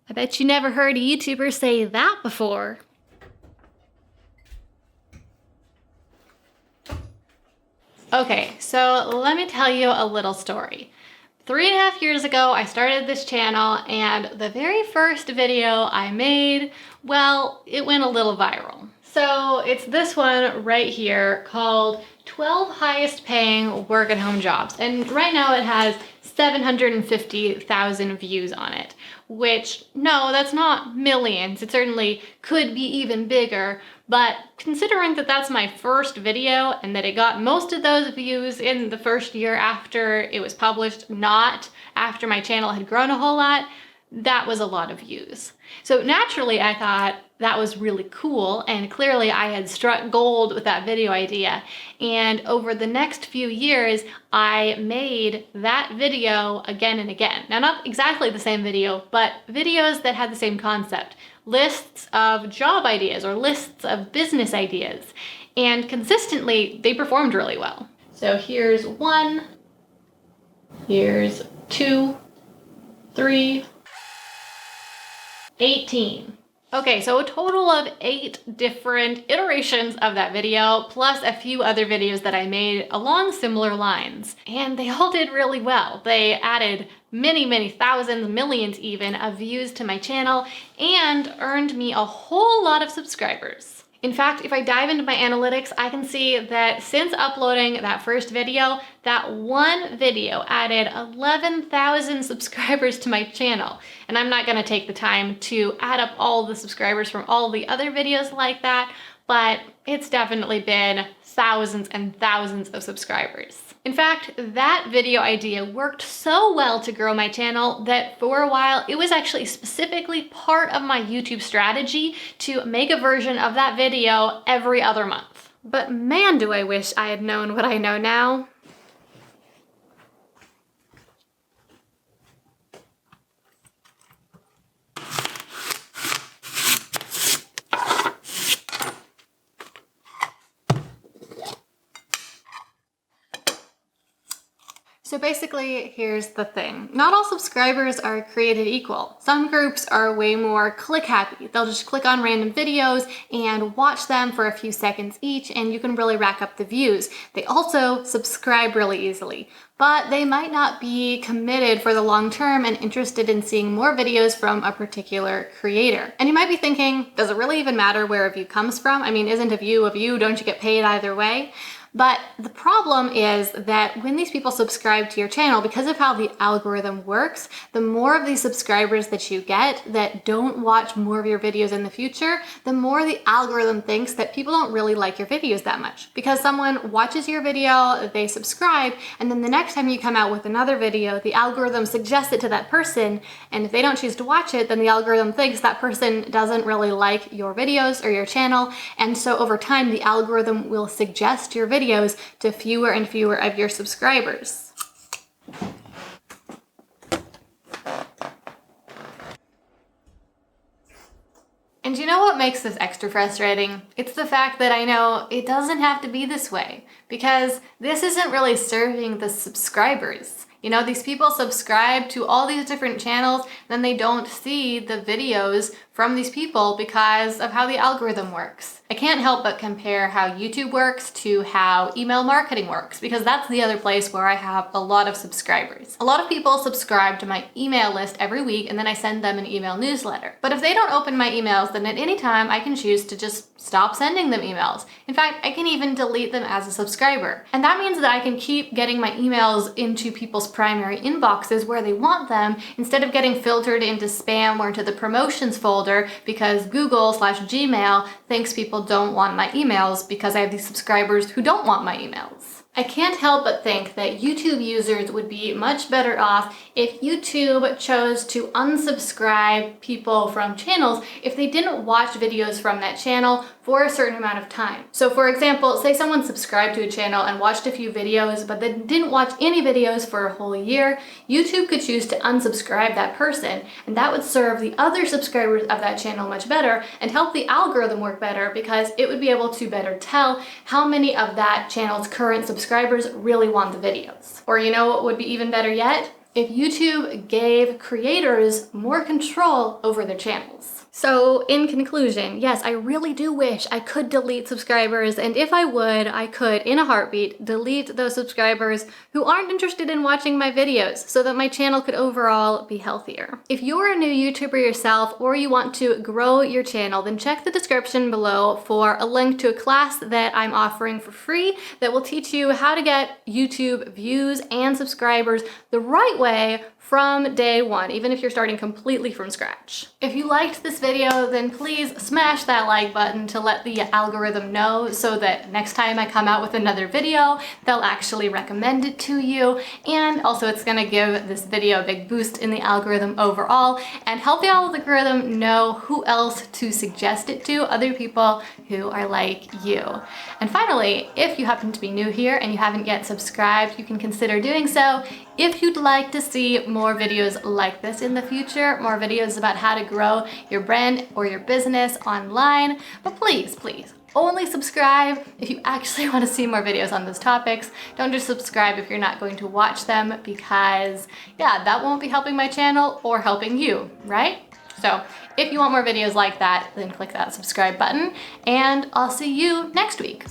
I bet you never heard a YouTuber say that before. Okay, so let me tell you a little story. 3.5 years ago, I started this channel, and the very first video I made, well, it went a little viral. So it's this one right here called 12 Highest Paying Work at Home Jobs. And right now it has 750,000 views on it, which, no, that's not millions. It certainly could be even bigger, but considering that that's my first video and that it got most of those views in the first year after it was published, not after my channel had grown a whole lot, that was a lot of views. So naturally I thought that was really cool, and clearly I had struck gold with that video idea. And over the next few years, I made that video again and again. Now, not exactly the same video, but videos that had the same concept. Lists of job ideas or lists of business ideas. And consistently, they performed really well. So here's 1, here's 2, 3, 18. Okay, so a total of 8 different iterations of that video, plus a few other videos that I made along similar lines. And they all did really well. They added many, many thousands, millions even, of views to my channel and earned me a whole lot of subscribers. In fact, if I dive into my analytics, I can see that since uploading that first video, that one video added 11,000 subscribers to my channel. And I'm not gonna take the time to add up all the subscribers from all the other videos like that, but it's definitely been thousands and thousands of subscribers. In fact, that video idea worked so well to grow my channel that for a while it was actually specifically part of my YouTube strategy to make a version of that video every other month. But man, do I wish I had known what I know now. So basically, here's the thing. Not all subscribers are created equal. Some groups are way more click happy. They'll just click on random videos and watch them for a few seconds each, and you can really rack up the views. They also subscribe really easily, but they might not be committed for the long term and interested in seeing more videos from a particular creator. And you might be thinking, does it really even matter where a view comes from? I mean, isn't a view a view? Don't you get paid either way? But the problem is that when these people subscribe to your channel, because of how the algorithm works, the more of these subscribers that you get that don't watch more of your videos in the future, the more the algorithm thinks that people don't really like your videos that much. Because someone watches your video, they subscribe, and then the next time you come out with another video, the algorithm suggests it to that person, and if they don't choose to watch it, then the algorithm thinks that person doesn't really like your videos or your channel, and so over time the algorithm will suggest your videos to fewer and fewer of your subscribers. And you know what makes this extra frustrating? It's the fact that I know it doesn't have to be this way, because this isn't really serving the subscribers. You know, these people subscribe to all these different channels, then they don't see the videos from these people because of how the algorithm works. I can't help but compare how YouTube works to how email marketing works, because that's the other place where I have a lot of subscribers. A lot of people subscribe to my email list every week, and then I send them an email newsletter. But if they don't open my emails, then at any time I can choose to just stop sending them emails. In fact, I can even delete them as a subscriber. And that means that I can keep getting my emails into people's primary inboxes where they want them, instead of getting filtered into spam or into the promotions folder because Google/Gmail thinks people don't want my emails because I have these subscribers who don't want my emails. I can't help but think that YouTube users would be much better off if YouTube chose to unsubscribe people from channels if they didn't watch videos from that channel for a certain amount of time. So for example, say someone subscribed to a channel and watched a few videos but then didn't watch any videos for a whole year, YouTube could choose to unsubscribe that person, and that would serve the other subscribers of that channel much better and help the algorithm work better, because it would be able to better tell how many of that channel's current subscribers really want the videos. Or you know what would be even better yet? if YouTube gave creators more control over their channels. So in conclusion, yes, I really do wish I could delete subscribers, and if I would, I could, in a heartbeat, delete those subscribers who aren't interested in watching my videos so that my channel could overall be healthier. If you're a new YouTuber yourself or you want to grow your channel, then check the description below for a link to a class that I'm offering for free that will teach you how to get YouTube views and subscribers the right way from day one, even if you're starting completely from scratch. If you liked this video, then please smash that like button to let the algorithm know so that next time I come out with another video, they'll actually recommend it to you. And also it's gonna give this video a big boost in the algorithm overall and help the algorithm know who else to suggest it to, other people who are like you. And finally, if you happen to be new here and you haven't yet subscribed, you can consider doing so if you'd like to see more videos like this in the future, more videos about how to grow your brand or your business online. But please, please, only subscribe if you actually want to see more videos on those topics. Don't just subscribe if you're not going to watch them, because yeah, that won't be helping my channel or helping you, right? So if you want more videos like that, then click that subscribe button, and I'll see you next week.